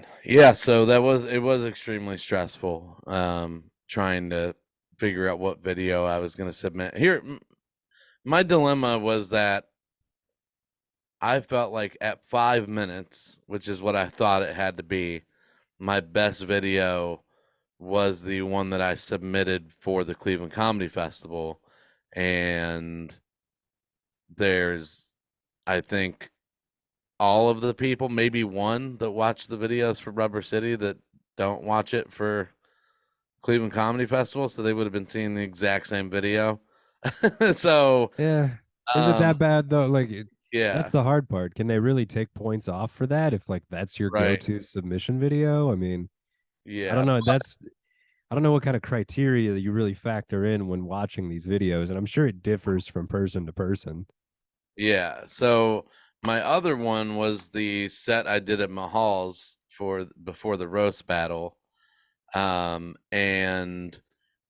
man. Yeah, so it was extremely stressful trying to figure out what video I was going to submit. My dilemma was that I felt like at 5 minutes, which is what I thought it had to be, my best video was the one that I submitted for the Cleveland Comedy Festival. And there's, I think, all of the people, maybe one that watch the videos for Rubber City that don't watch it for Cleveland Comedy Festival, so they would have been seeing the exact same video. So, Yeah. Is it um, that bad though? That's yeah, the hard part. Can they really take points off for that if like that's your right, go-to submission video? I mean, I yeah, don't know. I don't know what kind of criteria that you really factor in when watching these videos, and I'm sure it differs from person to person. yeah. So my other one was the set I did at Mahal's for before the roast battle. And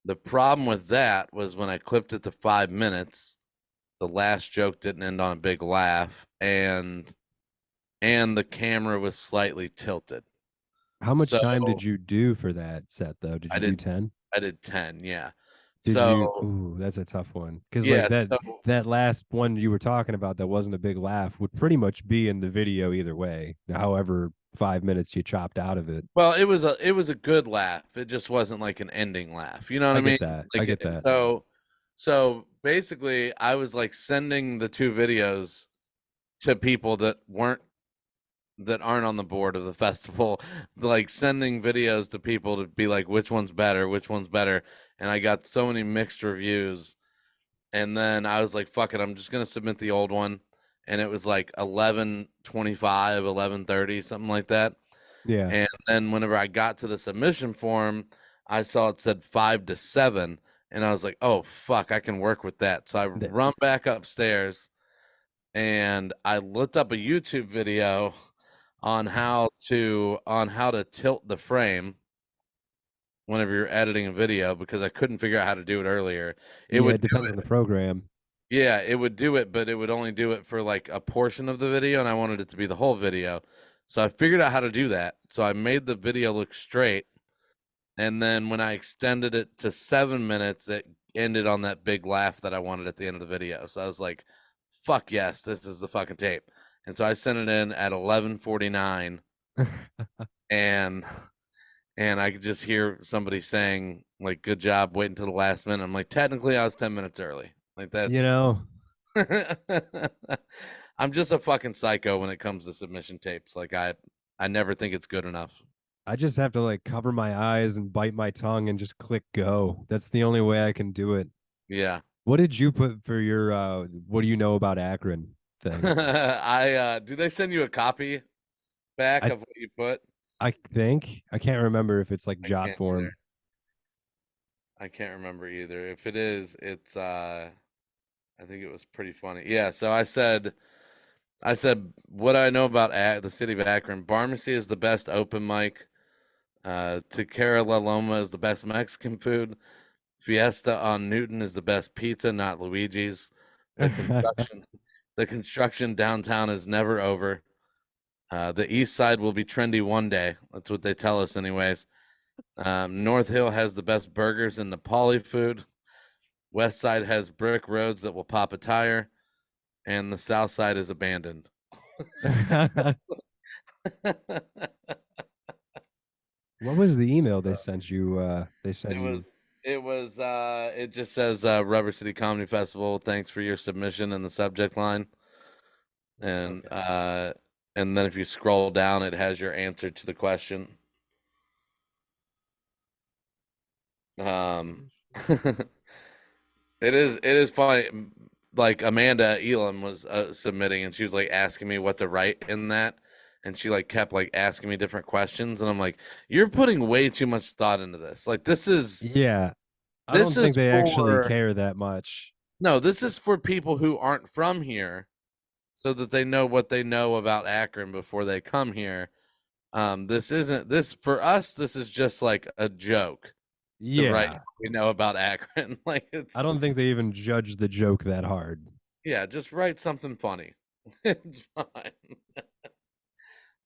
the problem with that was when I clipped it to 5 minutes, the last joke didn't end on a big laugh, and the camera was slightly tilted. How much So time did you do for that set though? Did I you do did 10? I did 10, yeah. Did you? So Ooh, that's a tough one. Because like yeah, that so that last one you were talking about that wasn't a big laugh would pretty much be in the video either way. However, 5 minutes you chopped out of it. well, it was a good laugh. It just wasn't like an ending laugh. You know what I I mean? get that. I Like get that. so basically I was like sending the two videos to people that aren't on the board of the festival, like sending videos to people to be like, which one's better, which one's better. And I got so many mixed reviews. And then I was like, fuck it, I'm just gonna submit the old one. And it was like 11:25, 11:30, something like that. Yeah. And then whenever I got to the submission form, I saw it said 5 to 7. And I was like, oh fuck, I can work with that. So I Th- run back upstairs and I looked up a YouTube video on how to tilt the frame whenever you're editing a video because I couldn't figure out how to do it earlier. It yeah, would it do depends on the it, program. yeah, it would do it, but it would only do it for like a portion of the video, and I wanted it to be the whole video. So I figured out how to do that. So I made the video look straight, and then when I extended it to 7 minutes, it ended on that big laugh that I wanted at the end of the video. So I was like, fuck yes, this is the fucking tape. And so I sent it in at 11:49, and I could just hear somebody saying like, "Good job, waiting until the last minute." I'm like, technically, I was 10 minutes early. Like You that's. know, I'm just a fucking psycho when it comes to submission tapes. Like I never think it's good enough. I just have to like cover my eyes and bite my tongue and just click go. That's the only way I can do it. Yeah. What did you put for your what do you know about Akron thing? I do they send you a copy back I of what you put? I think I can't remember if it's like I jot can't either. form. I can't remember either. If it is, it's I think it was pretty funny. Yeah, so I said what I know about the city of Akron. Barmacy is the best open mic. Tequila La Loma is the best Mexican food. Fiesta on Newton is the best pizza, not Luigi's. The construction, the construction downtown is never over. The East Side will be trendy one day. That's what they tell us, anyways. North Hill has the best burgers and Nepali food. West Side has brick roads that will pop a tire, and the South Side is abandoned. What was the email they sent you? They It sent you. was it just says Rubber City Comedy Festival, thanks for your submission in the subject line. And Okay. then if you scroll down it has your answer to the question. Um it is funny. Like Amanda Elam was submitting, and she was like asking me what to write in that, and she like kept like asking me different questions, and I'm like, you're putting way too much thought into this. Like Yeah, I this don't is think they actually for care that much. no, this is for people who aren't from here, so that they know what they know about Akron before they come here. This isn't this for us. This is just like a joke to write. Yeah, We know about Akron. Like I it's don't think they even judge the joke that hard. yeah, just write something funny. It's fine.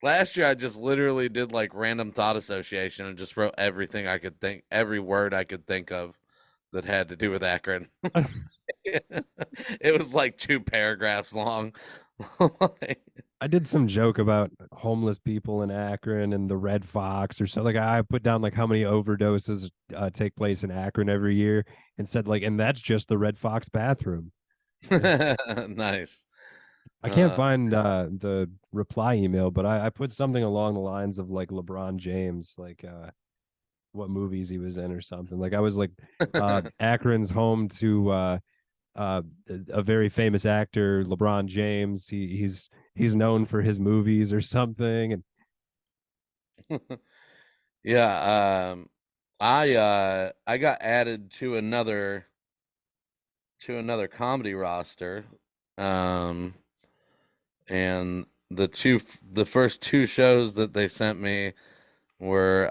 last year I just literally did like random thought association and just wrote everything I could think, every word I could think of that had to do with Akron. It was like 2 paragraphs long. Like, I did some joke about homeless people in Akron and the Red Fox or something. Like I put down like how many overdoses take place in Akron every year, and said like, and that's just the Red Fox bathroom. Yeah. nice. I can't Uh, find the reply email, but I put something along the lines of like LeBron James, like what movies he was in or something. Like I was like, Akron's home to uh, a very famous actor, LeBron James. He's known for his movies or something. And yeah, I got added to another comedy roster. Um and the first two shows that they sent me were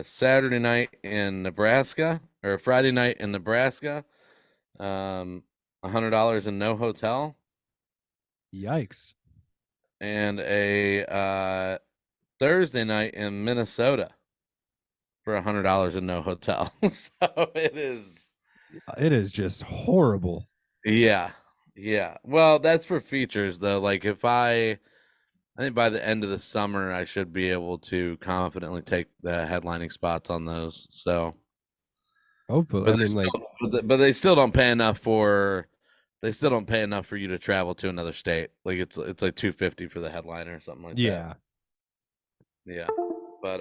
Saturday night in Nebraska or Friday night in Nebraska. Um $100 in no hotel yikes. and a Thursday night in Minnesota for $100 in no hotel. So it is, It is just horrible. yeah, yeah. Well, that's for features though. Like if I think by the end of the summer, I should be able to confidently take the headlining spots on those. So, Hopefully, but I they mean, like, still, but they still don't pay enough for, they still don't pay enough for you to travel to another state. Like it's like 250 for the headliner or something like that. yeah. Yeah, but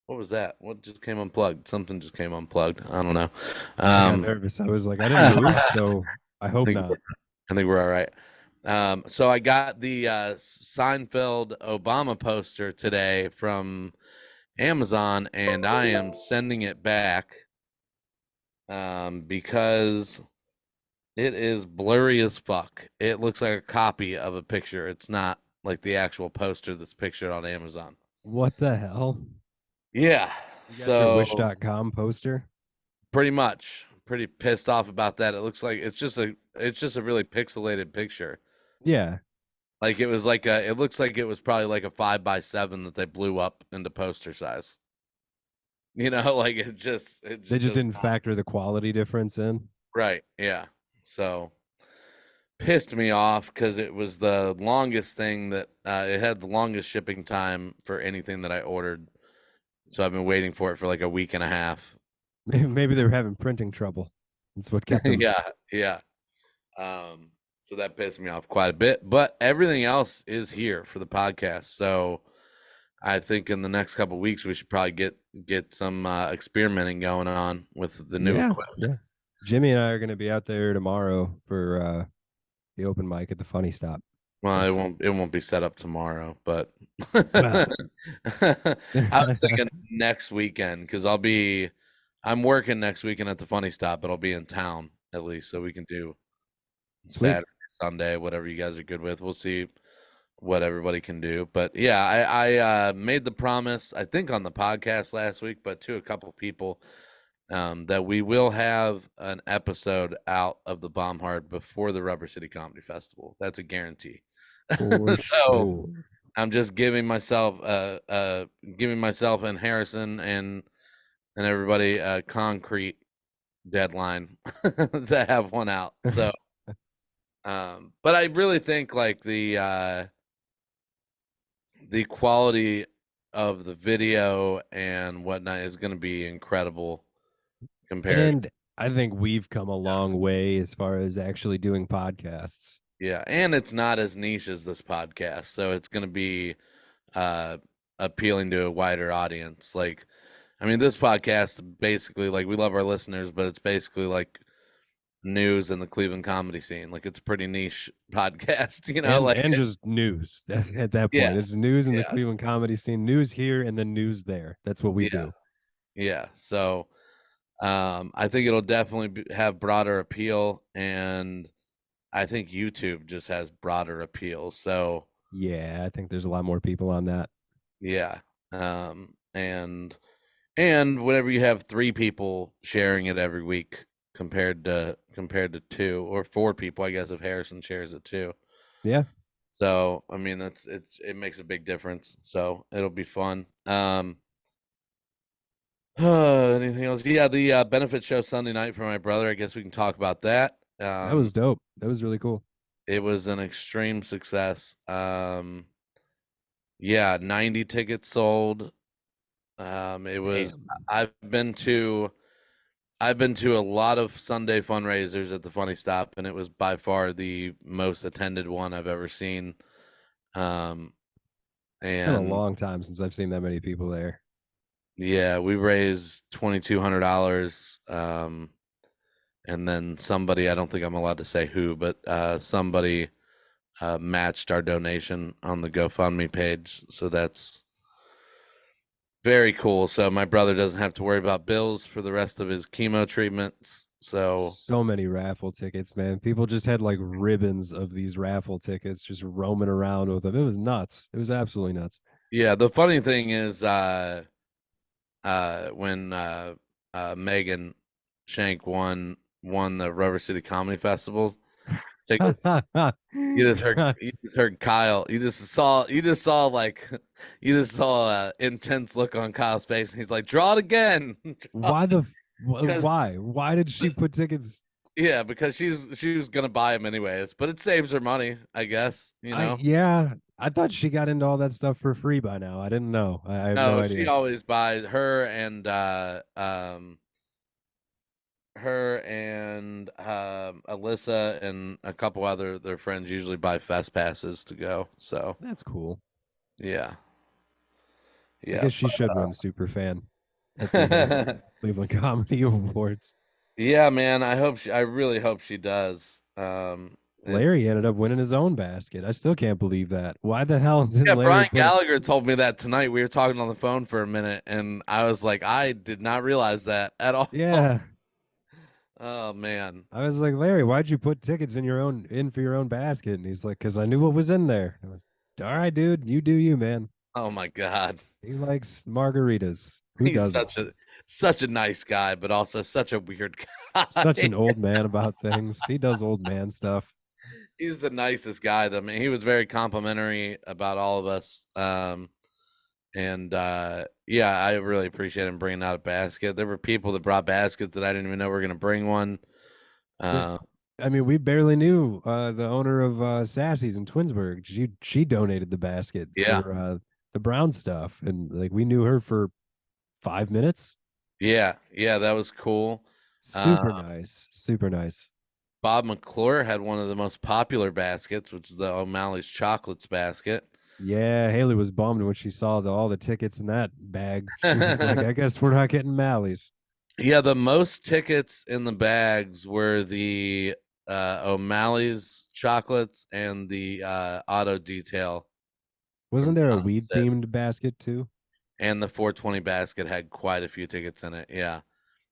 what was that? What just came unplugged? Something just came unplugged. I don't know. I got Um, nervous. I was like, I didn't move, I so I hope think not. I think we're all right. So I got the Seinfeld Obama poster today from Amazon, and I am sending it back because it is blurry as fuck. It looks like a copy of a picture. It's not like the actual poster that's pictured on Amazon. What the hell? Yeah. You got your So wish.com poster? pretty much pretty pissed off about that. It looks like it's just a really pixelated picture. Yeah. Like it was like a it looks like it was probably like a 5x7 that they blew up into poster size. You know, like it They just just does didn't not. factor the quality difference in. Right. Yeah. So pissed me off because it was the longest thing that it had the longest shipping time for anything that I ordered. So I've been waiting for it for like a week and a half. Maybe they were having printing trouble. That's what kept them. Yeah. Yeah. Um, so that pissed me off quite a bit, but everything else is here for the podcast. So I think in the next couple of weeks we should probably get some experimenting going on with the new Yeah. equipment. Yeah. Jimmy and I are going to be out there tomorrow for the open mic at the Funny Stop. Well, So, it won't be set up tomorrow, but well, I was thinking next weekend because I'm working next weekend at the Funny Stop, but I'll be in town at least, so we can do sweet. Saturday, Sunday, whatever you guys are good with. We'll see what everybody can do. But yeah, I made the promise, I think on the podcast last week, but to a couple people, that we will have an episode out of the Bomb Hard before the Rubber City Comedy Festival. That's a guarantee. For So sure. I'm just giving myself and Harrison and everybody a concrete deadline to have one out. So but I really think like the quality of the video and whatnot is going to be incredible compared. And I think we've come a Yeah, long way as far as actually doing podcasts. yeah, and it's not as niche as this podcast, so it's going to be uh appealing to a wider audience. Like, I mean, this podcast basically, like, we love our listeners, but it's basically like news in the Cleveland comedy scene. Like, it's a pretty niche podcast, you know. Like, And just news at that yeah, point. It's news in the yeah, Cleveland comedy scene, news here and then news there. That's what we yeah, do. yeah. So I think it'll definitely have broader appeal, and I think YouTube just has broader appeal. So Yeah, I think there's a lot more people on that. yeah, and whenever you have 3 people sharing it every week compared to 2 or 4 people, I guess if Harrison shares it too. Yeah. So I mean, it makes a big difference. So it'll be fun. Anything else? Yeah, the benefit show Sunday night for my brother. I guess we can talk about that. That was dope. That was really cool. It was an extreme success. Yeah, 90 tickets sold. It was. Damn. I've been to a lot of Sunday fundraisers at the Funny Stop, and it was by far the most attended one I've ever seen. Um, It's been a and long time since I've seen that many people there. yeah, we raised $2,200. And then somebody, I don't think I'm allowed to say who, but somebody matched our donation on the GoFundMe page. So that's very cool. So my brother doesn't have to worry about bills for the rest of his chemo treatments. So So many raffle tickets, man. People just had like ribbons of these raffle tickets just roaming around with them. It was nuts. It was absolutely nuts. yeah, the funny thing is when Megan Shank won the Rubber City Comedy Festival tickets. You just heard Kyle. You just saw like you just saw a intense look on Kyle's face, and he's like, "Draw it again." Because Why did she put tickets? yeah, because she was gonna buy them anyways, but it saves her money, I guess. I thought she got into all that stuff for free by now. I didn't know. I have no No, she idea. always buys her and Alyssa and a couple other their friends usually buy fest passes to go. So That's cool. yeah, I yeah. guess she should win super fan at the Cleveland Comedy Awards. Yeah, man. I really hope she does. It, Larry ended up winning his own basket. I still can't believe that. Why the hell yeah, didn't Larry Brian put it? Gallagher told me that tonight. We were talking on the phone for a minute, and I was like, I did not realize that at all. Yeah. Oh man. I was like, Larry, why'd you put tickets in for your own basket? And he's like, because I knew what was in there. I was, all right, dude, you do you, man. Oh my God. He likes margaritas. Who He's doesn't? such a nice guy, but also such a weird guy. Such an old man about things. He does old man stuff. He's the nicest guy though. I mean, he was very complimentary about all of us. And yeah, I really appreciate him bringing out a basket. There were people that brought baskets that I didn't even know were going to bring one. Yeah. Uh, I mean, we barely knew the owner of Sassy's in Twinsburg. She donated the basket yeah, for the Brown stuff, and like we knew her for 5 minutes. yeah, that was cool. Uh, Super nice, super nice. Bob McClure had one of the most popular baskets, which is the O'Malley's Chocolates basket. Yeah, Haley was bummed when she saw all the tickets in that bag. She was like, "I guess we're not getting Mally's." Yeah, the most tickets in the bags were the O'Malley's Chocolates and the Auto Detail from Wasn't there a John weed themed Sitz. basket too? And the 420 basket had quite a few tickets in it. Yeah.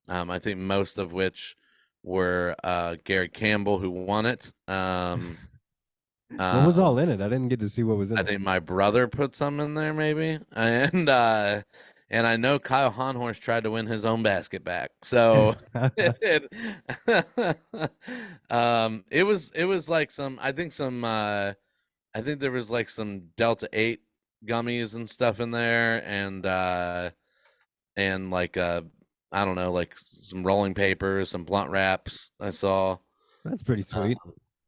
I think most of which were Gary Campbell, who won it. What was Um, all in it? I didn't get to see what was in I it. think my brother put some in there, maybe, and I know Kyle Honhorst tried to win his own basket back. So, it, it was like some. I think there was like some Delta 8 gummies and stuff in there, and like I don't know, like some rolling papers, some blunt wraps. I saw. That's pretty Uh, sweet.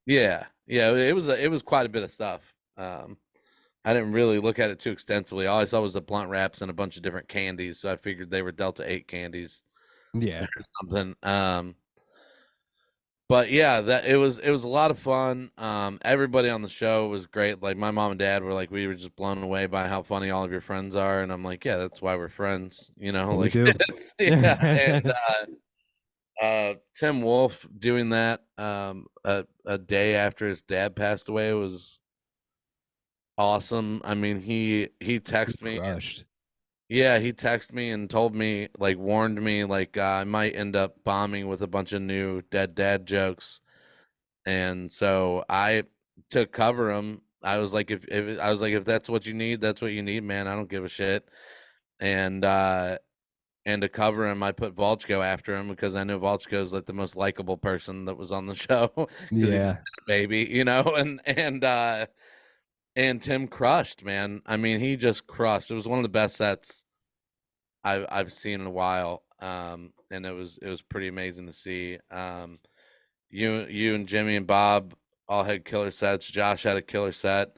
yeah, yeah, it was quite a bit of stuff. I didn't really look at it too extensively. All I saw was the blunt wraps and a bunch of different candies, so I figured they were Delta 8 candies Yeah, or something. But yeah, that it was a lot of fun. Everybody on the show was great. Like my mom and dad were like, we were just blown away by how funny all of your friends are, and I'm like, yeah, that's why we're friends, you that's know. what we Like do. it's yeah, and It's- Tim Wolf doing that a day after his dad passed away was awesome. I mean, he he texted me. crushed. Yeah, he texted me and told me, like, warned me, like, I might end up bombing with a bunch of new dead dad jokes. And so I to cover him, I was like, if I was like, if that's what you need, that's what you need, man. I don't give a shit. And and to cover him, I put Volchko after him because I know Volchko is like the most likable person that was on the show because he Yeah, just had a baby, you know, and And Tim crushed, man. I mean, he just crushed. It was one of the best sets I've seen in a while. And it was pretty amazing to see. You and Jimmy and Bob all had killer sets. Josh had a killer set.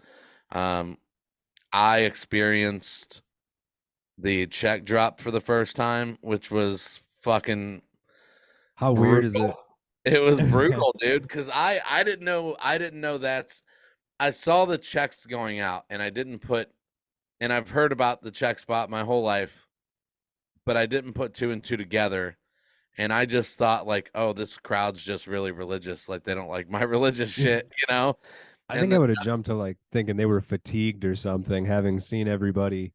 Um, I experienced the check drop for the first time, which was fucking How weird is it? brutal. It was brutal, dude, because I didn't know that's I saw the checks going out and I didn't put and I've heard about the check spot my whole life, but I didn't put two and two together. And I just thought like, oh, this crowd's just really religious. Like they don't like my religious shit, you know? I And think I then would have jumped to like thinking they were fatigued or something, having seen everybody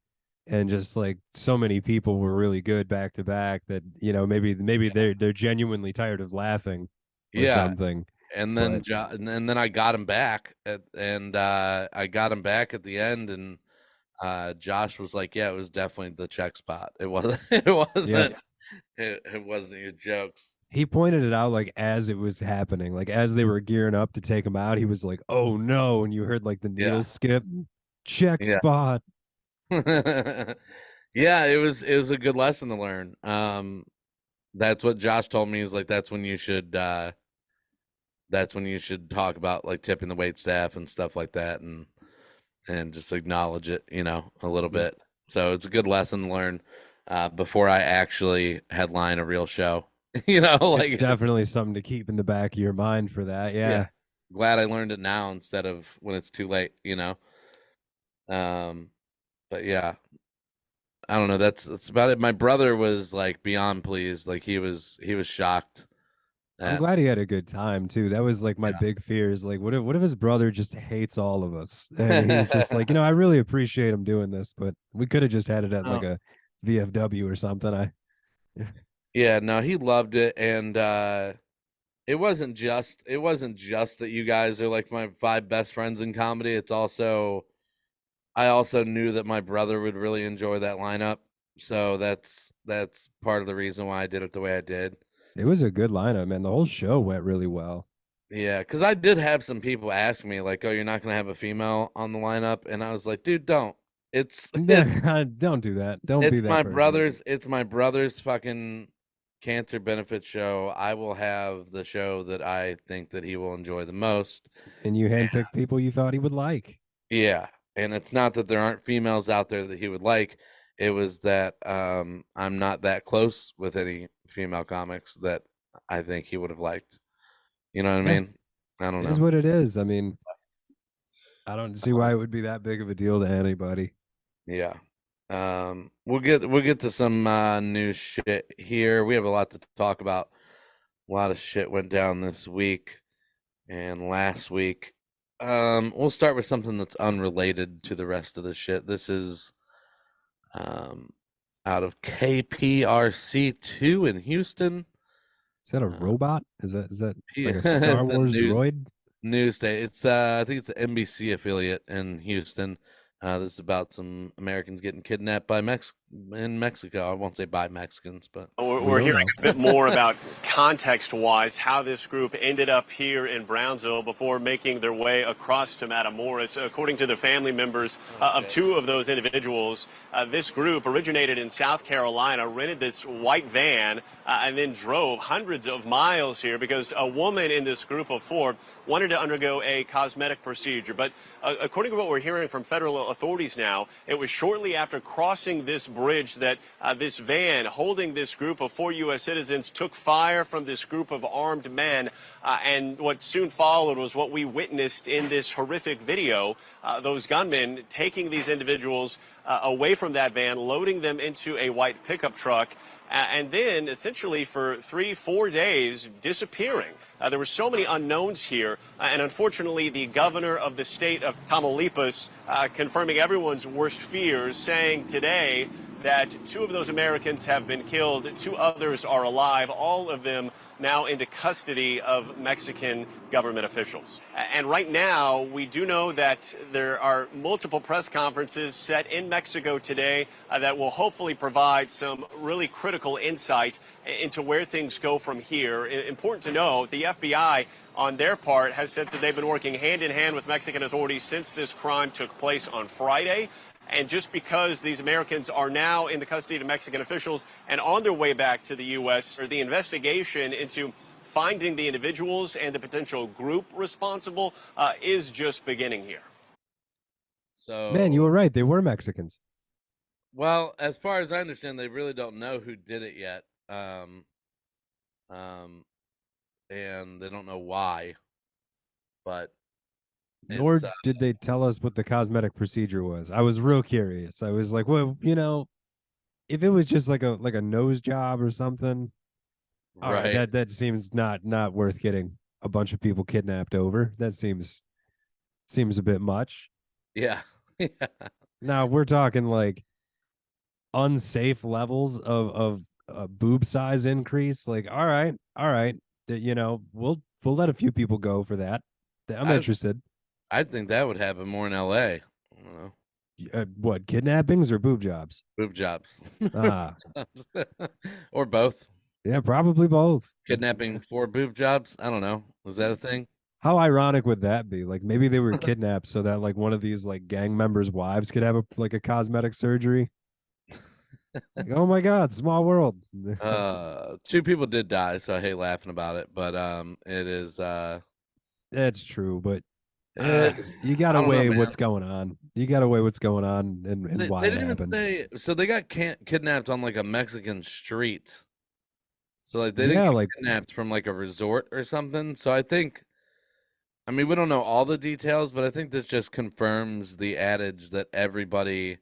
and just like so many people were really good back to back that, maybe they're genuinely tired of laughing or yeah, something. and then But and then I got him back I got him back at the end and Josh was like, yeah, it was definitely the check spot. It wasn't it yeah, wasn't it wasn't your jokes. he pointed it out like as it was happening, like as they were gearing up to take him out, he was like, "Oh no!" And you heard like the Yeah. needle skip, check Yeah. spot. Yeah, it was a good lesson to learn. That's what Josh told me. Is like that's when you should talk about like tipping the wait staff and stuff like that and just acknowledge it, a little Yeah, bit. So it's a good lesson to learn before I actually headline a real show. it's Like definitely something to keep in the back of your mind for that. yeah. Yeah, Glad I learned it now instead of when it's too late. Um but yeah, I don't know. That's about it. My brother was like beyond pleased. Like he was shocked I'm at glad he had a good time too. That was like my yeah. big fear is like, what if his brother just hates all of us and he's just like, I really appreciate him doing this, but we could have just had it at like Oh, a VFW or something. yeah, no, he loved it and it wasn't just that you guys are like my five best friends in comedy. It's also I also knew that my brother would really enjoy that lineup. So that's part of the reason why I did it the way I did. It was a good lineup, man. The whole show went really well. Yeah, because I did have some people ask me like, "Oh, you're not gonna have a female on the lineup," and I was like, "Dude, don't. It's it's Don't do that. Don't be it's that my person. brother's fucking cancer benefit show. I will have the show that I think that he will enjoy the most. And you handpicked people you thought he would like. Yeah, and it's not that there aren't females out there that he would like. It was that I'm not that close with any female comics that I think he would have liked. You know what I Yeah, mean? I don't it is know. what it is. I mean, I don't see why it would be that big of a deal to anybody. Yeah. We'll get to some new shit here. We have a lot to talk about. A lot of shit went down this week and last week. We'll start with something that's unrelated to the rest of the shit. This is um out of KPRC2 in Houston. Is that a Uh, robot? Is that like yeah, a Star it's a Wars droid? news day. It's I think it's an NBC affiliate in Houston. This is about some Americans getting kidnapped by in Mexico. I won't say by Mexicans, but We We're don't hearing know. a bit more about context-wise how this group ended up here in Brownsville before making their way across to Matamoros. According to the family members of two of those individuals, this group originated in South Carolina, rented this white van, and then drove hundreds of miles here because a woman in this group of four wanted to undergo a cosmetic procedure. But according to what we're hearing from federal authorities now, it was shortly after crossing this bridge that this van holding this group of four U.S. citizens took fire from this group of armed men. And what soon followed was what we witnessed in this horrific video, those gunmen taking these individuals away from that van, loading them into a white pickup truck, and then essentially for 3-4 days disappearing. There were so many unknowns here, and unfortunately the governor of the state of Tamaulipas confirming everyone's worst fears, saying today that two of those Americans have been killed, two others are alive, all of them now into custody of Mexican government officials. And right now, we do know that there are multiple press conferences set in Mexico today that will hopefully provide some really critical insight into where things go from here. Important to know, the FBI on their part, has said that they've been working hand in hand with Mexican authorities since this crime took place on Friday. And just because these Americans are now in the custody of Mexican officials and on their way back to the U.S., or the investigation into finding the individuals and the potential group responsible is just beginning here. So, Man, you were right. They were Mexicans. well, as far as I understand, they really don't know who did it yet. And they don't know why. But Nor it's did they tell us what the cosmetic procedure was. I was real curious. I was like, well, if it was just like a nose job or something, all right, right. that seems not worth getting a bunch of people kidnapped over. That seems a bit much. Yeah. Yeah. Now we're talking like unsafe levels of boob size increase. Like, all right, we'll let a few people go for that. I'm I interested. I think that would happen more in LA. I don't know. What, kidnappings or boob jobs? Boob jobs. Ah, Or both. yeah, probably both. Kidnapping for boob jobs? I don't know. Was that a thing? How ironic would that be? Like maybe they were kidnapped so that like one of these like gang members' wives could have a cosmetic surgery. Like, oh my God, small world. Two people did die, so I hate laughing about it, but it is That's true, but uh you I gotta don't know, weigh man. what's going on. You gotta weigh what's going on and They why it didn't even happened. say, so they got kidnapped on like a Mexican street. So like they didn't Yeah, get like kidnapped from like a resort or something. So I mean we don't know all the details, but I think this just confirms the adage that everybody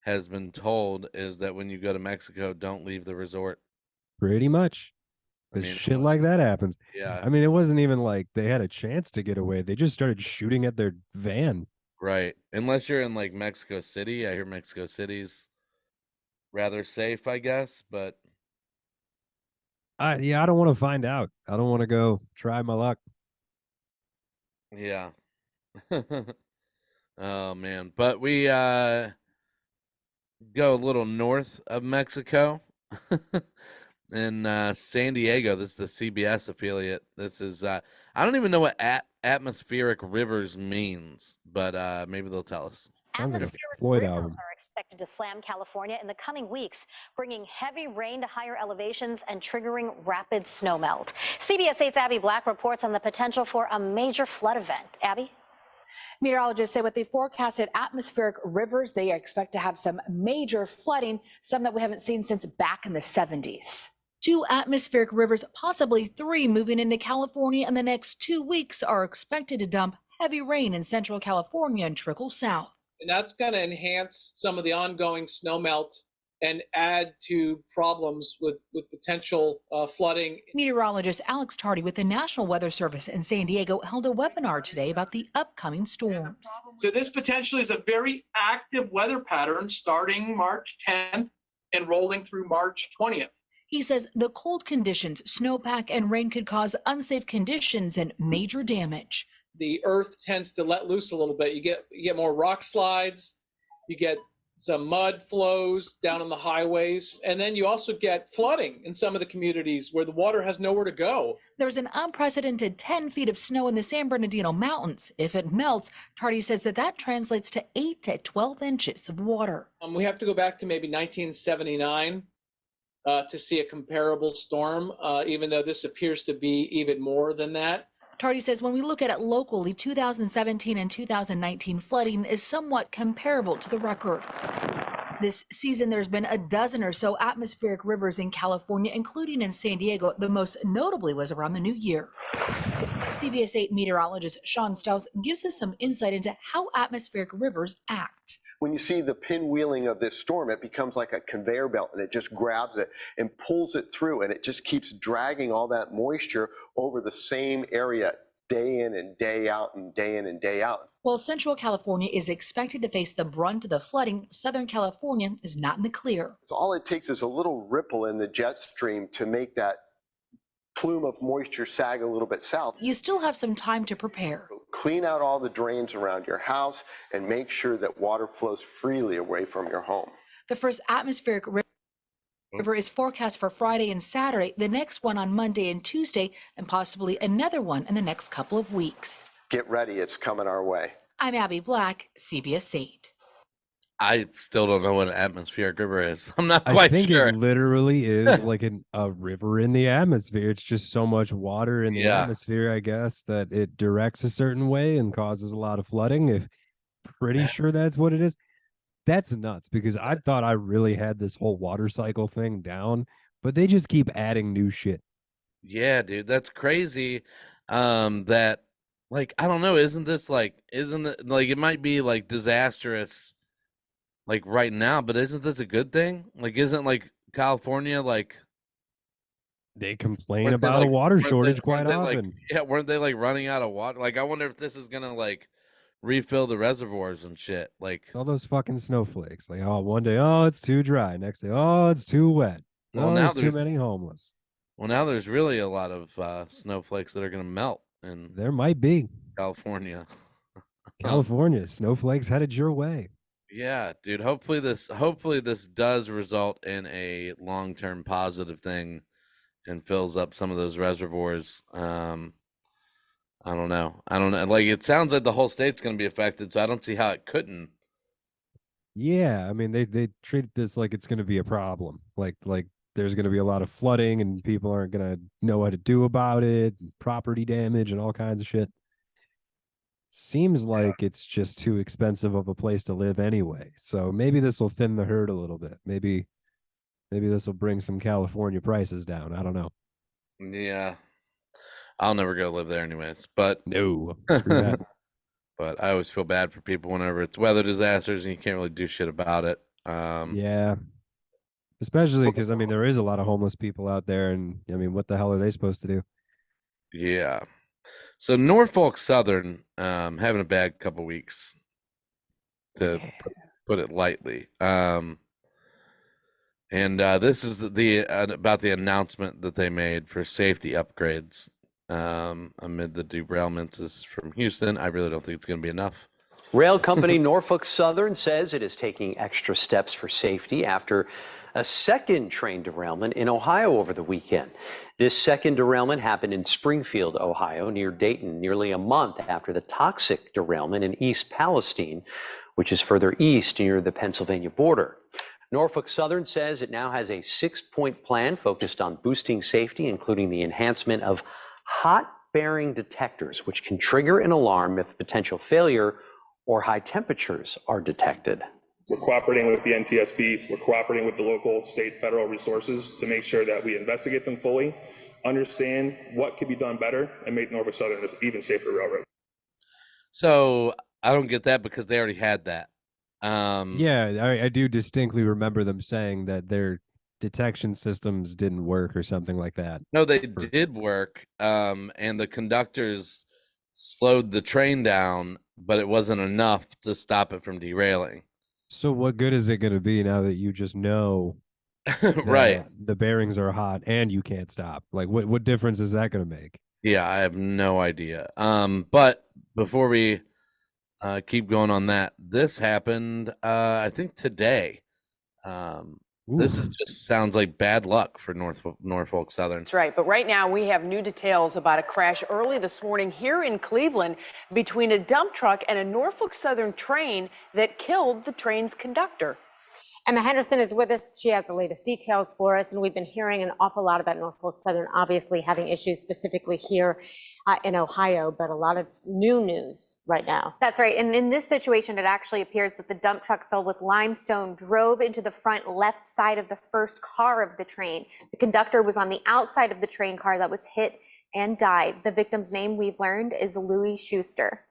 has been told, is that when you go to Mexico, don't leave the resort. pretty much. I This mean, shit like that happens. yeah, I mean, it wasn't even like they had a chance to get away. They just started shooting at their van. right. Unless you're in like Mexico City. I hear Mexico City's rather safe, I guess, but I don't want to find out. I don't want to go try my luck. yeah. Oh man. But we go a little north of Mexico. In San Diego. This is the CBS affiliate. This is I don't even know what atmospheric rivers means, but maybe they'll tell us. Sounds like a Atmospheric Floyd rivers album. are expected to slam California in the coming weeks, bringing heavy rain to higher elevations and triggering rapid snowmelt. CBS 8's Abby Black reports on the potential for a major flood event. Abby? Meteorologists say with the forecasted atmospheric rivers, they expect to have some major flooding, some that we haven't seen since back in the 70s. 2 atmospheric rivers, possibly 3, moving into California in the next 2 weeks are expected to dump heavy rain in central California and trickle south. And that's going to enhance some of the ongoing snow melt and add to problems with potential flooding. Meteorologist Alex Tardy with the National Weather Service in San Diego held a webinar today about the upcoming storms. So this potentially is a very active weather pattern starting March 10th and rolling through March 20th. He says the cold conditions, snowpack, and rain could cause unsafe conditions and major damage. The earth tends to let loose a little bit. You get more rock slides, you get some mud flows down on the highways, and then you also get flooding in some of the communities where the water has nowhere to go. There's an unprecedented 10 feet of snow in the San Bernardino Mountains. If it melts, Tardy says that translates to 8 to 12 inches of water. We have to go back to maybe 1979 to see a comparable storm, even though this appears to be even more than that. Tardy says when we look at it locally, 2017 and 2019 flooding is somewhat comparable to the record. This season, there's been a dozen or so atmospheric rivers in California, including in San Diego. The most notably was around the new year. CBS 8 meteorologist Sean Stauss gives us some insight into how atmospheric rivers act. When you see the pinwheeling of this storm, it becomes like a conveyor belt, and it just grabs it and pulls it through, and it just keeps dragging all that moisture over the same area day in and day out and day in and day out. While Central California is expected to face the brunt of the flooding, Southern California is not in the clear. So all it takes is a little ripple in the jet stream to make that plume of moisture sag a little bit south. You still have some time to prepare. Clean out all the drains around your house and make sure that water flows freely away from your home. The first atmospheric river River is forecast for Friday and Saturday, the next one on Monday and Tuesday, and possibly another one in the next couple of weeks. Get ready, it's coming our way. I'm Abby Black, CBS 8. I still don't know what an atmospheric river is. I'm not I quite think sure. it literally is like a river in the atmosphere. It's just so much water in the Yeah. atmosphere, I guess, that it directs a certain way and causes a lot of flooding. If pretty sure that's what it is. That's nuts because I thought I really had this whole water cycle thing down, but they just keep adding new shit. Yeah, dude, that's crazy. That like I don't know, isn't it like it might be like disastrous like right now, but isn't this a good thing? Like isn't like California like They complain about a water shortage quite often. weren't they like running out of water? Like I wonder if this is gonna like refill the reservoirs and shit. Like All those fucking snowflakes. Like, oh, one day, oh, it's too dry. Next day, oh, it's too wet. well Oh, now there's too there's many homeless. well now there's really a lot of snowflakes that are gonna melt in There might be. California. California, snowflakes headed your way. Yeah, dude. Hopefully this does result in a long-term positive thing and fills up some of those reservoirs. I don't know. Like it sounds like the whole state's going to be affected, so I don't see how it couldn't. Yeah, I mean they treat this like it's going to be a problem. Like there's going to be a lot of flooding and people aren't going to know what to do about it, and property damage and all kinds of shit. Seems like it's just too expensive of a place to live anyway. So maybe this will thin the herd a little bit. Maybe this will bring some California prices down. I don't know. Yeah. I'll never go live there anyways, but No, screw that. but I always feel bad for people whenever it's weather disasters and you can't really do shit about it. Yeah, especially because I mean there is a lot of homeless people out there, and I mean what the hell are they supposed to do? Yeah. So Norfolk Southern having a bad couple weeks to put it lightly. And this is about the announcement that they made for safety upgrades amid the derailments. This is from Houston. I really don't think it's going to be enough. Rail company Norfolk Southern says it is taking extra steps for safety after a second train derailment in Ohio over the weekend. This second derailment happened in Springfield, Ohio, near Dayton, nearly a month after the toxic derailment in East Palestine, which is further east near the Pennsylvania border. Norfolk Southern says it now has a 6-point plan focused on boosting safety, including the enhancement of hot bearing detectors, which can trigger an alarm if potential failure or high temperatures are detected. We're cooperating with the NTSB, we're cooperating with the local, state, federal resources to make sure that we investigate them fully, understand what could be done better, and make Norfolk Southern an even safer railroad. So I don't get that because they already had that. Yeah, I do distinctly remember them saying that their detection systems didn't work or something like that. No, they did work. And the conductors slowed the train down, but it wasn't enough to stop it from derailing. So what good is it going to be now that you just know Right. the bearings are hot and you can't stop? Like what difference is that going to make? Yeah, I have no idea. But before we keep going on that, this happened I think today. This just sounds like bad luck for Norfolk Southern. That's right. But right now we have new details about a crash early this morning here in Cleveland between a dump truck and a Norfolk Southern train that killed the train's conductor. Emma Henderson is with us. She has the latest details for us, and we've been hearing an awful lot about Norfolk Southern obviously having issues specifically here in Ohio, but a lot of new news right now. That's right. And in this situation, it actually appears that the dump truck filled with limestone drove into the front left side of the first car of the train. The conductor was on the outside of the train car that was hit and died. The victim's name, we've learned, is Louis Schuster.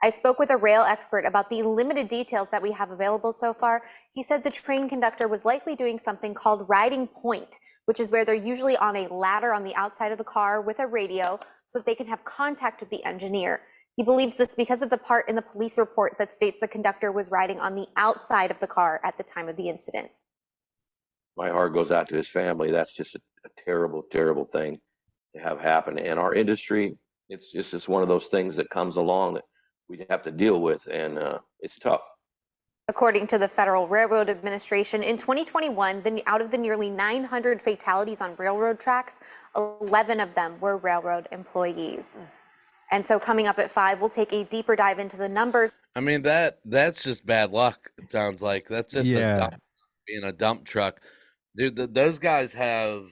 I spoke with a rail expert about the limited details that we have available so far. He said the train conductor was likely doing something called riding point, which is where they're usually on a ladder on the outside of the car with a radio so that they can have contact with the engineer. He believes this because of the part in the police report that states the conductor was riding on the outside of the car at the time of the incident. My heart goes out to his family. That's just a terrible, terrible thing to have happen. And our industry, it's one of those things that comes along that we have to deal with, and it's tough. According to the Federal Railroad Administration, in 2021, out of the nearly 900 fatalities on railroad tracks, 11 of them were railroad employees. And so coming up at 5, we'll take a deeper dive into the numbers. I mean, that's just bad luck, it sounds like. That's just Yeah. being a dump truck. Dude, those guys have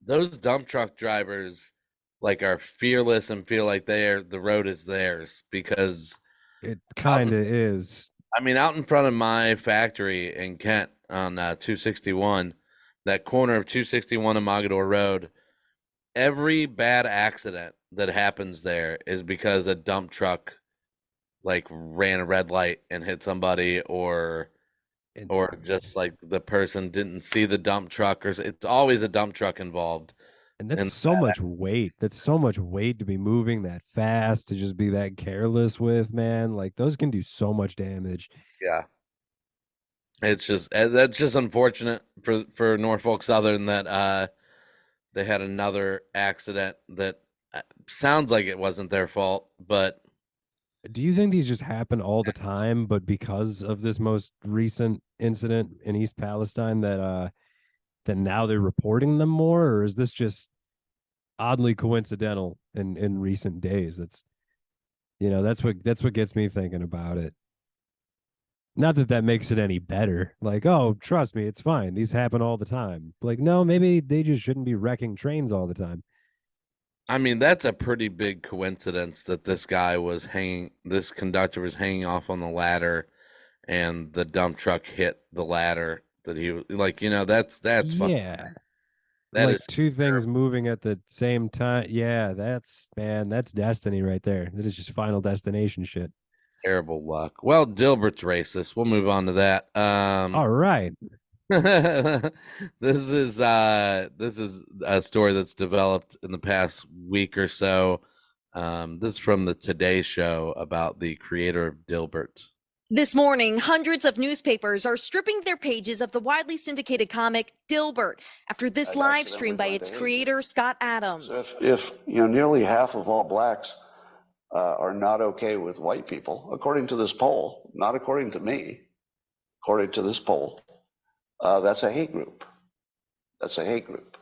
those dump truck drivers like are fearless and feel like the road is theirs because It kind of is. I mean, out in front of my factory in Kent on 261, that corner of 261 and Mogador Road, every bad accident that happens there is because a dump truck like ran a red light and hit somebody, or just like the person didn't see the dump truck, or it's always a dump truck involved. And that's And so much weight. That's so much weight to be moving that fast, to just be that careless with, man. Like those can do so much damage. yeah, it's just that's just unfortunate for Norfolk Southern that they had another accident that sounds like it wasn't their fault, but Do you think these just happen all the time, but because of this most recent incident in East Palestine that now they're reporting them more, or is this just oddly coincidental in recent days? That's what gets me thinking about it. Not that makes it any better. Like, oh, trust me, it's fine. These happen all the time. Like, no, maybe they just shouldn't be wrecking trains all the time. I mean, that's a pretty big coincidence that this conductor was hanging off on the ladder and the dump truck hit the ladder that he was like, that's Yeah. that Like is two things moving at the same time. Yeah, that's destiny right there. That is just final destination shit. terrible luck. Well, Dilbert's racist. We'll move on to that. All right. This is a story that's developed in the past week or so. This is from the Today Show about the creator of Dilbert. This morning, hundreds of newspapers are stripping their pages of the widely syndicated comic Dilbert after this live stream by its creator, Scott Adams. So if nearly half of all blacks are not okay with white people, according to this poll, not according to me, according to this poll, that's a hate group. That's a hate group.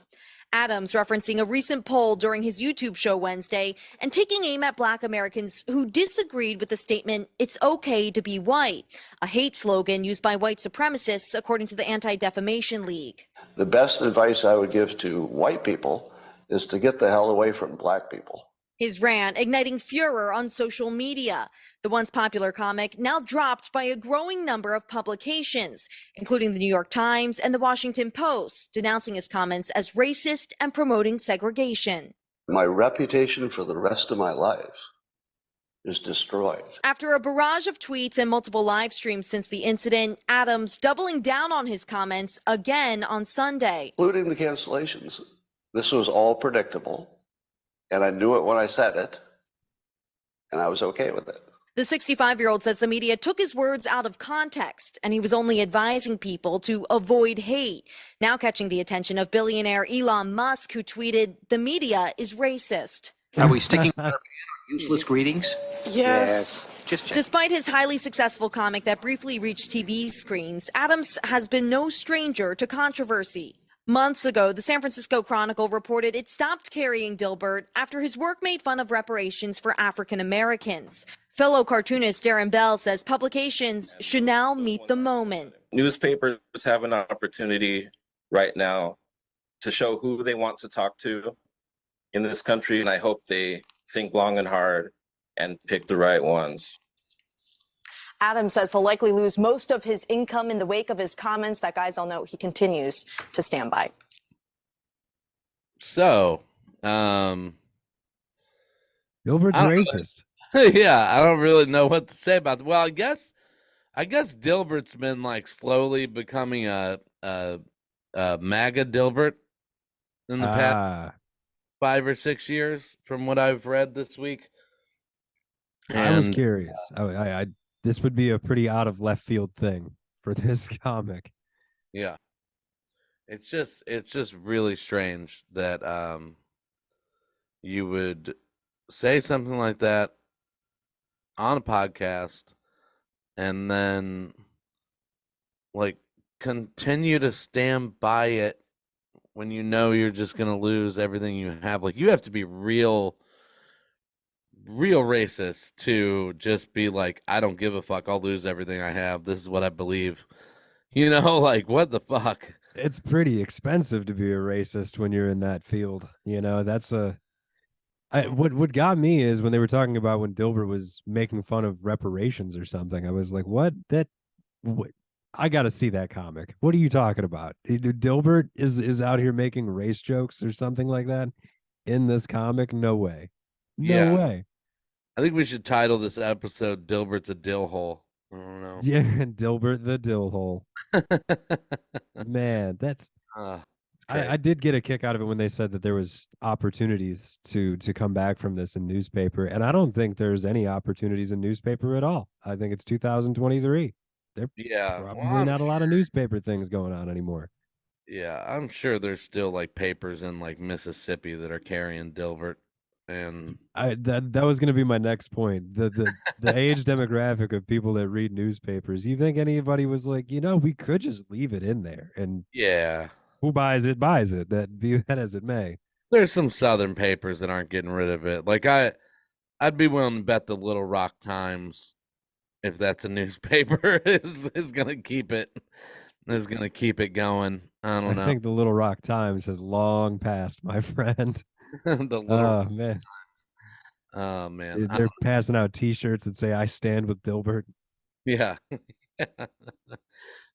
Adams referencing a recent poll during his YouTube show Wednesday and taking aim at Black Americans who disagreed with the statement, "It's okay to be white," a hate slogan used by white supremacists, according to the Anti-Defamation League. The best advice I would give to white people is to get the hell away from black people. His rant igniting furor on social media. The once popular comic now dropped by a growing number of publications, including the New York Times and the Washington Post, denouncing his comments as racist and promoting segregation. My reputation for the rest of my life is destroyed. After a barrage of tweets and multiple live streams since the incident, Adams doubling down on his comments again on Sunday. Including the cancellations. This was all predictable. And I knew it when I said it, and I was okay with it. The 65-year-old says the media took his words out of context, and he was only advising people to avoid hate. Now catching the attention of billionaire Elon Musk, who tweeted, "The media is racist." Are we sticking with our useless greetings? Yes. Just check. Despite his highly successful comic that briefly reached TV screens, Adams has been no stranger to controversy. Months ago, the San Francisco Chronicle reported it stopped carrying Dilbert after his work made fun of reparations for African Americans. Fellow cartoonist Darren Bell says publications should now meet the moment. Newspapers have an opportunity right now to show who they want to talk to in this country, and I hope they think long and hard and pick the right ones. Adams says he'll likely lose most of his income in the wake of his comments. That guy's all note he continues to stand by. So, Dilbert's I don't racist. yeah, I don't really know what to say about it. Well, I guess Dilbert's been like slowly becoming a MAGA Dilbert in the past 5 or 6 years, from what I've read this week. I was curious. I this would be a pretty out of left field thing for this comic. Yeah. It's just really strange that you would say something like that on a podcast and then like continue to stand by it when you know you're just gonna lose everything you have. Like you have to be real racist to just be like, I don't give a fuck, I'll lose everything I have. This is what I believe. Like what the fuck? It's pretty expensive to be a racist when you're in that field. That's what got me is when they were talking about when Dilbert was making fun of reparations or something. I was like, what? I got to see that comic. What are you talking about? Dilbert is out here making race jokes or something like that in this comic? No way. No Yeah. way. I think we should title this episode Dilbert's a Dill Hole. I don't know. Yeah, Dilbert the Dill Hole. Man, that's it's great. I did get a kick out of it when they said that there was opportunities to come back from this in newspaper, and I don't think there's any opportunities in newspaper at all. I think it's 2023. There Yeah. probably not a lot of newspaper things going on anymore. Yeah, I'm sure there's still like papers in like Mississippi that are carrying Dilbert, and that was going to be my next point. The age demographic of people that read newspapers. You think anybody was like, we could just leave it in there, and yeah, who buys it buys it. That be that as it may. there's some Southern papers that aren't getting rid of it. Like I'd be willing to bet the Little Rock Times, if that's a newspaper, is gonna keep it. Is gonna keep it going. I don't know. I think the Little Rock Times has long passed, my friend. The Little man. Oh man, They're passing out T-shirts that say "I stand with Dilbert." yeah.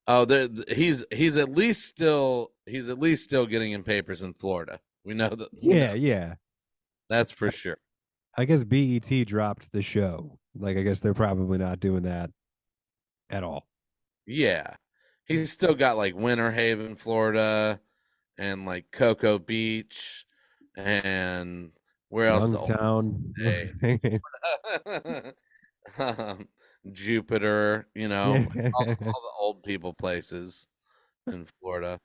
Oh, he's at least still getting in papers in Florida. We know that. Yeah. That's for sure. I guess BET dropped the show. Like, I guess they're probably not doing that at all. Yeah, he's still got like Winter Haven, Florida, and like Cocoa Beach, and where else? Youngstown. Jupiter, all Yeah. the old people places in Florida.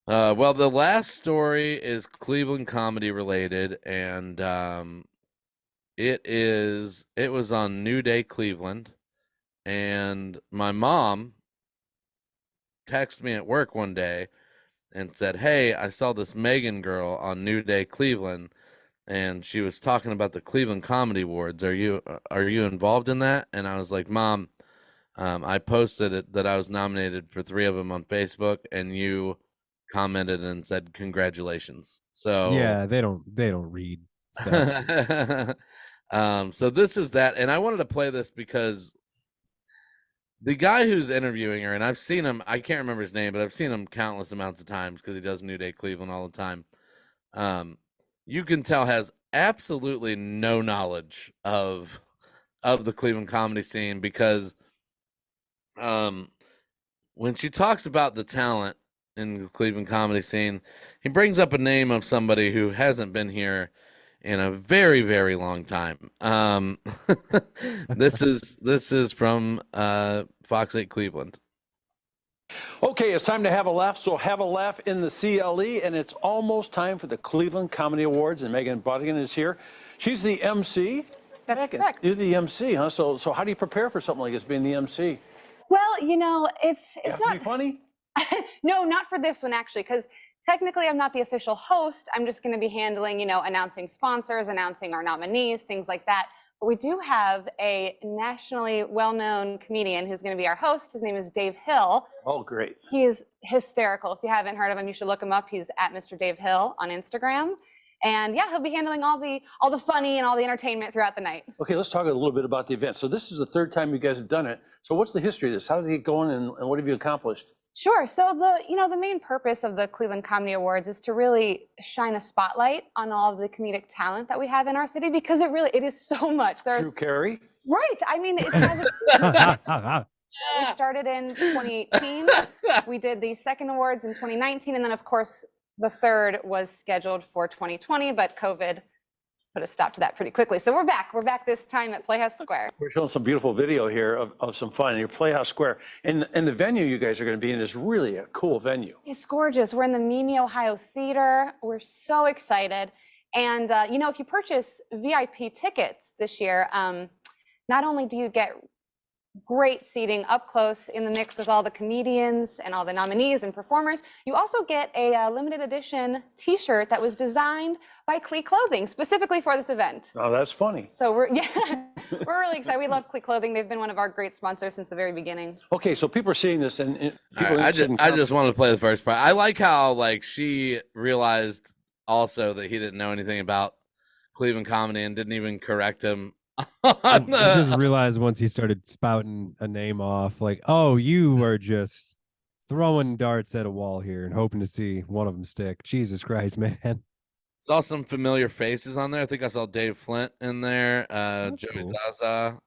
Well, the last story is Cleveland comedy related, and it was on New Day Cleveland, and my mom texted me at work one day and said, "Hey, I saw this Megan girl on New Day Cleveland, and she was talking about the Cleveland Comedy Awards. Are you involved in that?" And I was like, "Mom, I posted it that I was nominated for 3 of them on Facebook, and you commented and said congratulations." So Yeah, they don't read stuff. So this is that, and I wanted to play this because the guy who's interviewing her, and I've seen him, I can't remember his name, but I've seen him countless amounts of times because he does New Day Cleveland all the time. You can tell has absolutely no knowledge of the Cleveland comedy scene, because when she talks about the talent in the Cleveland comedy scene, he brings up a name of somebody who hasn't been here in a very, very long time. This is from Fox 8 Cleveland. Okay, it's time to have a laugh. So have a laugh in the CLE, and it's almost time for the Cleveland Comedy Awards, and Megan Budigan is here. She's the MC. That's Megan, correct. you're the MC, huh? So how do you prepare for something like this, being the MC? Well, it's You have not to be funny. No, not for this one actually, because technically I'm not the official host. I'm just going to be handling, announcing sponsors, announcing our nominees, things like that. But we do have a nationally well-known comedian who's going to be our host. His name is Dave Hill. Oh, great. He is hysterical. If you haven't heard of him, you should look him up. He's at Mr. Dave Hill on Instagram. And yeah, he'll be handling all the funny and all the entertainment throughout the night. Okay, let's talk a little bit about the event. So this is the 3rd time you guys have done it. So what's the history of this? How did it get going, and what have you accomplished? Sure. So the main purpose of the Cleveland Comedy Awards is to really shine a spotlight on all of the comedic talent that we have in our city, because it is so much. Drew Carey. Right. I mean, it has we started in 2018. We did the second awards in 2019, and then of course the third was scheduled for 2020, but COVID put a stop to that pretty quickly. So we're back. We're back this time at Playhouse Square. We're showing some beautiful video here of some fun in your Playhouse Square. And the venue you guys are going to be in is really a cool venue. It's gorgeous. We're in the Mimi, Ohio Theater. We're so excited. And, if you purchase VIP tickets this year, not only do you get great seating up close in the mix with all the comedians and all the nominees and performers. You also get a limited edition T-shirt that was designed by Clee Clothing specifically for this event. Oh, that's funny. So we're really excited. We love Clee Clothing. They've been one of our great sponsors since the very beginning. Okay, so people are seeing this, and people All are right, interested in I just wanted to play the first part. I like how like she realized also that he didn't know anything about Cleveland comedy and didn't even correct him. I just realized once he started spouting a name off, like, oh, you are just throwing darts at a wall here and hoping to see one of them stick. Jesus Christ, man. Saw some familiar faces on there. I think I saw Dave Flint in there, Joey cool. Zaza,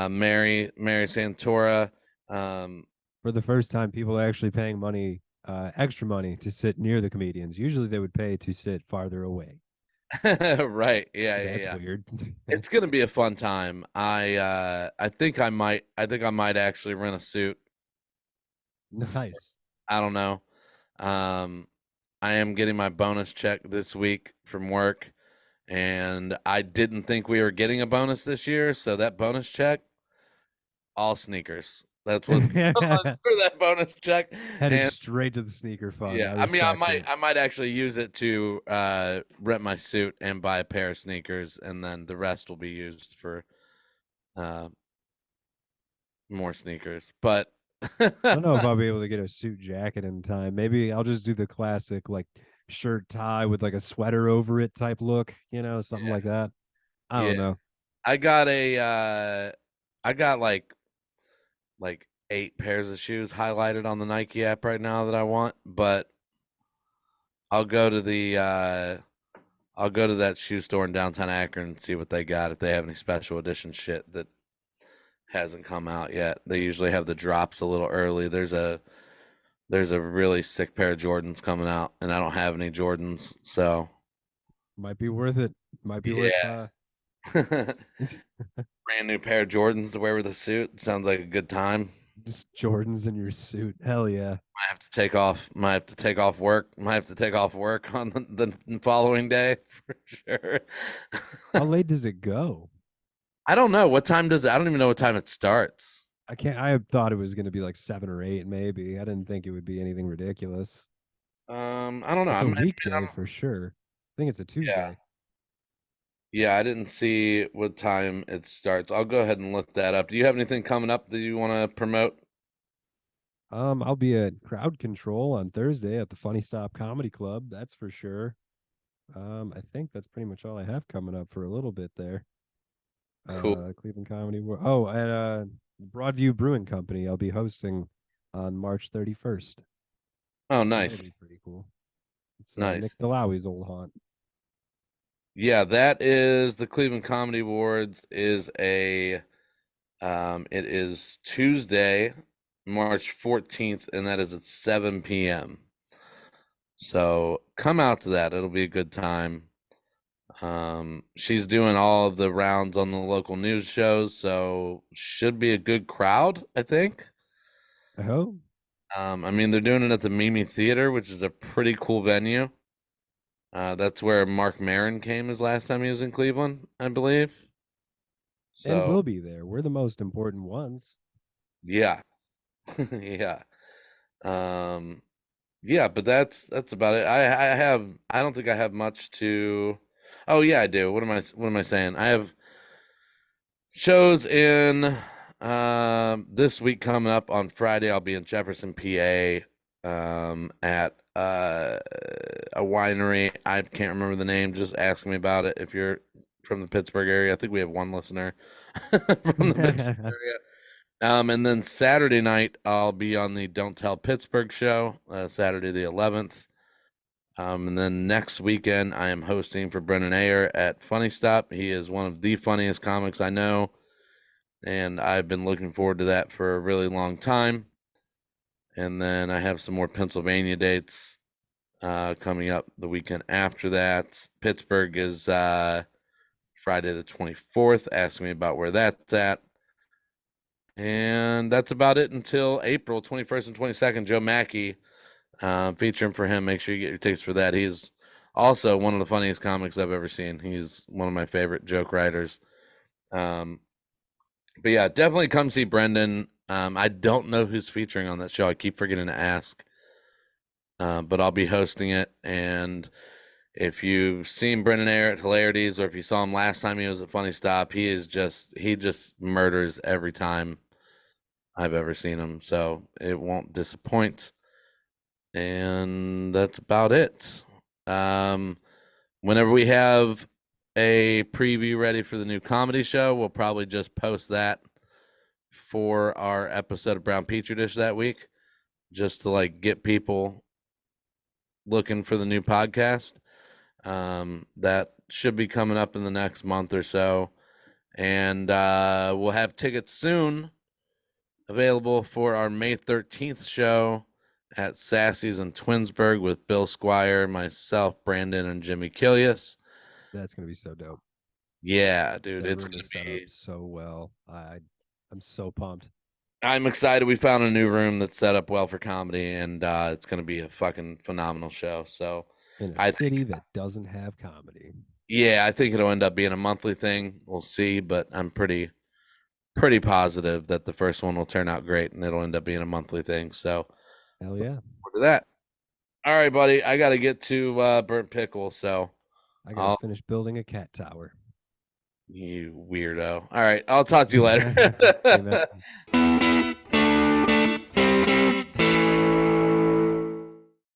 Mary Santora. For the first time, people are actually paying money, extra money to sit near the comedians. Usually they would pay to sit farther away. Right. Yeah, That's yeah. weird. It's gonna be a fun time. I think I might actually rent a suit. Nice. I don't know. I am getting my bonus check this week from work, and I didn't think we were getting a bonus this year, so that bonus check, all sneakers. That's what for that bonus check. Headed And straight to the sneaker fund. yeah, I mean, I might actually use it to rent my suit and buy a pair of sneakers, and then the rest will be used for more sneakers. But I don't know if I'll be able to get a suit jacket in time. Maybe I'll just do the classic like shirt tie with like a sweater over it type look, something like that. I don't know. I got like 8 pairs of shoes highlighted on the Nike app right now that I want, but I'll go to that shoe store in downtown Akron and see what they got, if they have any special edition shit that hasn't come out yet. They usually have the drops a little early. There's a really sick pair of Jordans coming out, and I don't have any Jordans, so Might be worth it. Might be worth brand new pair of Jordans to wear with a suit. Sounds like a good time. just Jordans in your suit. Hell yeah. Might have to take off work. Might have to take off work on the following day for sure. How late does it go? I don't know. What time does it? I don't even know what time it starts. I thought it was going to be like 7 or 8 maybe. I didn't think it would be anything ridiculous. I don't know. It's a weekday for sure. I think it's a Tuesday. Yeah, I didn't see what time it starts. I'll go ahead and look that up. Do you have anything coming up that you want to promote? I'll be at Crowd Control on Thursday at the Funny Stop Comedy Club. That's for sure. I think that's pretty much all I have coming up for a little bit there. Cool. Cleveland Comedy World. Oh, at Broadview Brewing Company, I'll be hosting on March 31st. Oh, nice. That'll be pretty cool. It's Nice. Nick Delawy's old haunt. Yeah, that is the Cleveland Comedy Awards is it is Tuesday, March 14th, and that is at 7 p.m. So come out to that. It'll be a good time. She's doing all of the rounds on the local news shows, so should be a good crowd, I think. I hope. I mean, they're doing it at the Mimi Theater, which is a pretty cool venue. That's where Mark Maron came his last time he was in Cleveland, I believe. And So we'll be there. We're the most important ones. yeah. Yeah. Yeah, but that's about it. I don't think I have much to. Oh yeah, I do. What am I saying? I have shows in this week coming up on Friday. I'll be in Jefferson, PA, at a winery. I can't remember the name. Just ask me about it if you're from the Pittsburgh area. I think we have one listener from the Pittsburgh area. And then Saturday night, I'll be on the Don't Tell Pittsburgh show, Saturday the 11th. And then next weekend, I am hosting for Brennan Ayer at Funny Stop. He is one of the funniest comics I know, and I've been looking forward to that for a really long time. And then I have some more Pennsylvania dates coming up the weekend after that. Pittsburgh is Friday the 24th. Ask me about where that's at. And that's about it until April 21st and 22nd. Joe Mackey, featuring for him. Make sure you get your tickets for that. He's also one of the funniest comics I've ever seen. He's one of my favorite joke writers. But yeah, definitely come see Brendan. I don't know who's featuring on that show. I keep forgetting to ask. But I'll be hosting it. And if you've seen Brendan Ayer at Hilarities, or if you saw him last time he was at Funny Stop, he just murders every time I've ever seen him. So it won't disappoint. And that's about it. Whenever we have a preview ready for the new comedy show, we'll probably just post that for our episode of Brown Petri Dish that week, just to like get people looking for the new podcast. That should be coming up in the next month or so. And we'll have tickets soon available for our May 13th show at Sassy's in Twinsburg with Bill Squire, myself, Brandon, and Jimmy Killius. That's gonna be so dope. Yeah, dude, That it's room gonna is set be up so well. I'm so pumped. I'm excited. We found a new room that's set up well for comedy, and it's gonna be a fucking phenomenal show. So In a I city that doesn't have comedy. yeah, I think it'll end up being a monthly thing. We'll see, but I'm pretty positive that the first one will turn out great and it'll end up being a monthly thing. So Hell yeah. look at that. All right, buddy. I gotta get to Burnt Pickle, so I gotta finish building a cat tower. you weirdo. All right, I'll talk to you later. See you, man.